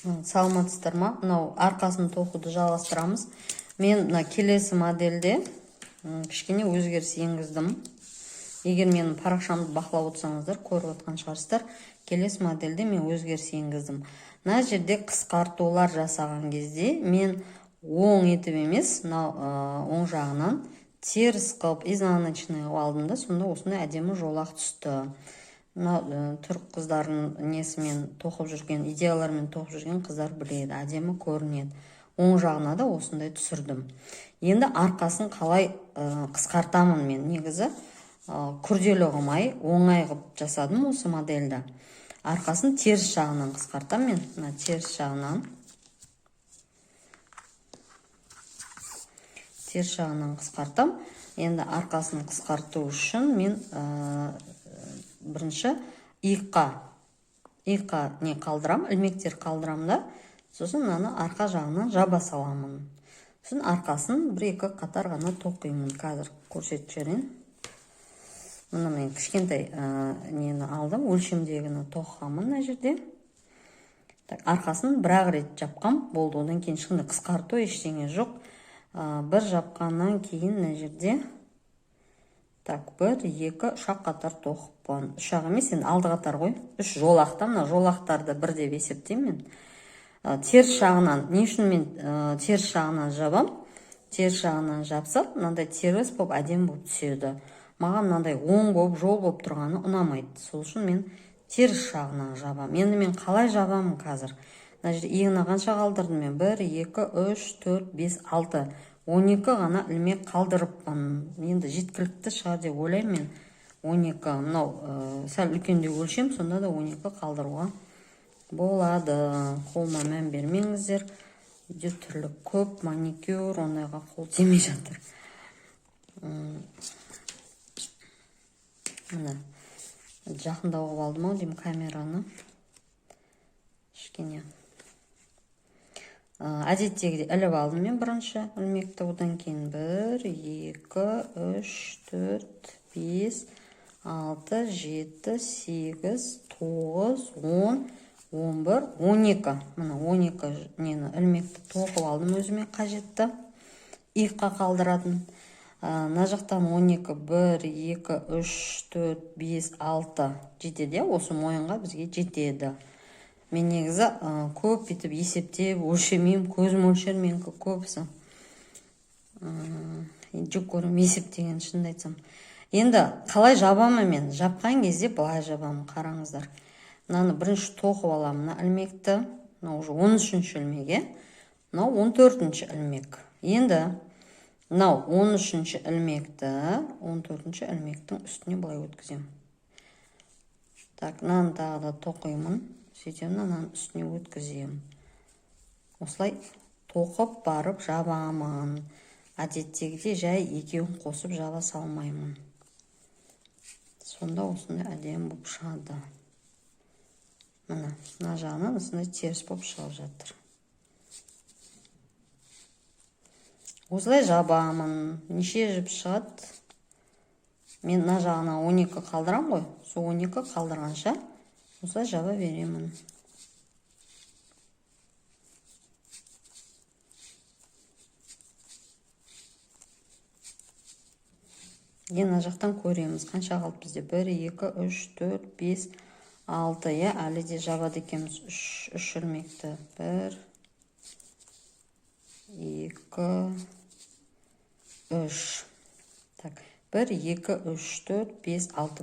Саламатсыздар ма? Мынау арқасын тоқуды жалғастырамыз. Мен келесі модельде кішкене өзгеріс енгіздім. Егер менің парақшамды бақылап отырсаңыздар, көріп отқан шығарсыздар. Келесі модельде мен өзгеріс енгіздім. Мына жерде қысқартулар жасаған кезде мен оң етіп емес, оң жағынан теріс қылып изнаночный алдым да, сонда осындай әдемі жолақ түсті. Түрік қыздарын несімен тоқып жүрген, идеялармен тоқып жүрген қыздар біледі, әдемі көрінеді. Оң жағына да осындай түсірдім. Енді арқасын қалай қысқартамын мен? Негізі күрделі қылмай, оңай қылып жасадым осы модельді. Арқасын теріс жағынан қысқартам мен. Теріс жағынан қысқартам. Енді арқасын қысқарту үшін мен бірінші иыққа не қалдырам, ілмектер қалдырам да, сосын мынаны арқа жағынан жаба саламын. Сосын арқасын бір-екі қатар ғана тоқимын. Қазір көрсетіп жіберейін. Мына мен кішкентай нені алдым, өлшемдегіні тоққанмын мына жерде. Арқасын бір-ақ рет жапқам, болды. Одан кейін ешқандай қысқарту ештеңе жоқ. Бір жапқаннан кейін мына жерде бір, екі, үш қатар тоқыппын. Үш емес, енді алды қатар ғой. Үш жолақта, мына жолақтарды бір деп есептеймін мен. Теріс жағынан, не үшін мен теріс жағынан жабам? Теріс жағынан жапсақ, мынандай теріс болып, әдем болып түседі. Маған мынандай оң болып, жол болып тұрғаны ұнамайды. Сол үшін мен теріс жағынан жабам. Енді мен қалай жабамын қазір? Мына жерде иығына қанша қалдырдым мен? 1, 2, 3, 4, 5, 6. 12 ғана ілмек қалдырыппын. Енді жеткілікті шығар деп ойлаймын мен. 12. Мынау сәл үлкендеу өлшем, сонда да 12 қалдыруға болады. Қолына мән бермеңіздер. Үйде түрлі көп маникюр, ондайға қол тимей жатыр. Мына жақындауға алдым ау деймін камераны. Кішкене әдеттегідей іліп алдым мен бірінші ілмекті. Одан кейін 1, 2, 3, 4, 5, 6, 7, 8, 9, 10, 11, 12. Мына 12 нені ілмекті тоқып алдым өзіме қажетті. Иыққа қалдыратын. Мына жақтан 12, 1, 2, 3, 4, 5, 6 жетеді. Осы мойынға бізге жетеді. Мен негізі көп бетіп есептеп, өлшемеймін, көзім өлшер менің көбісі. Жүк көрім есептеген шынды айтсам. Енді қалай жабамын мен? Жапқан кезде былай жабамын, қараңыздар. Мынаны бірінші тоқып аламын, мына ілмекті. Мынау уже 13-ші ілмеге. Мынау 14-ші ілмек. Енді мынау 13-ші ілмекті 14-ші ілмектің үстіне былай өткізем. Мынаны тағы да тоқимын. Сөйтем, мынаның үстіне өткізем. Осылай тоқып барып жабамын. Әдеттегідей жай екеуін қосып жаба салмаймын. Сонда осындай әдем болып шығады. Мына жағынан осындай теріс болып шығып жатыр. Осылай жабамын. Неше жіп шығады? Мен мына жағына 12 қалдырам ғой. Сол 12 қалдырғанша осылай жаба беремін. Мына жақтан көреміз. Қанша қалды бізде? 1, 2, 3, 4, 5, 6. Әлі де жабады екеміз 3 ілмекті. 1, 2, 3. 1, 2, 3, 4, 5, 6.